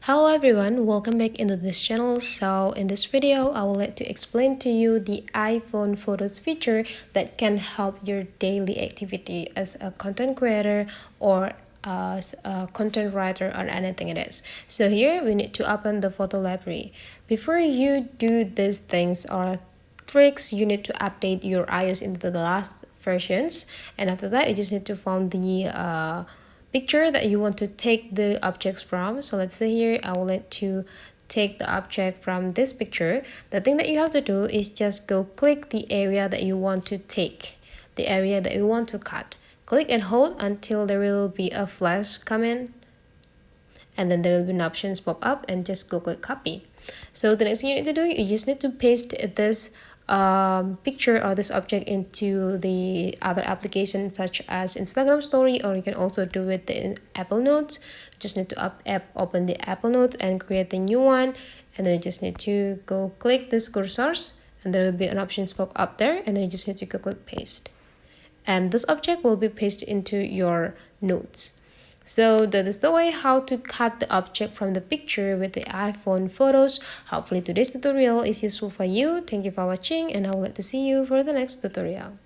Hello everyone, welcome back into this channel. So in this video, I will like to explain to you the iPhone Photos feature that can help your daily activity as a content creator or as a content writer or anything it is. So here we need to open the photo library. Before you do these things or tricks, you need to update your iOS into the last versions, and after that you just need to find the picture that you want to take the objects from. So let's say here I would like to take the object from this picture. The thing that you have to do is just go click the area that you want to take, the area that you want to cut. Click and hold until there will be a flash come in, and then there will be an options pop up, and just go click copy. So the next thing you need to do, you just need to paste this picture or this object into the other application such as Instagram story, or you can also do it in Apple Notes. Just need to open the Apple Notes and create the new one, and then you just need to go click this cursors, and there will be an options pop up there, and then you just need to go click paste, and this object will be pasted into your notes. So that is the way how to cut the object from the picture with the iPhone photos. Hopefully today's tutorial is useful for you. Thank you for watching, and I would like to see you for the next tutorial.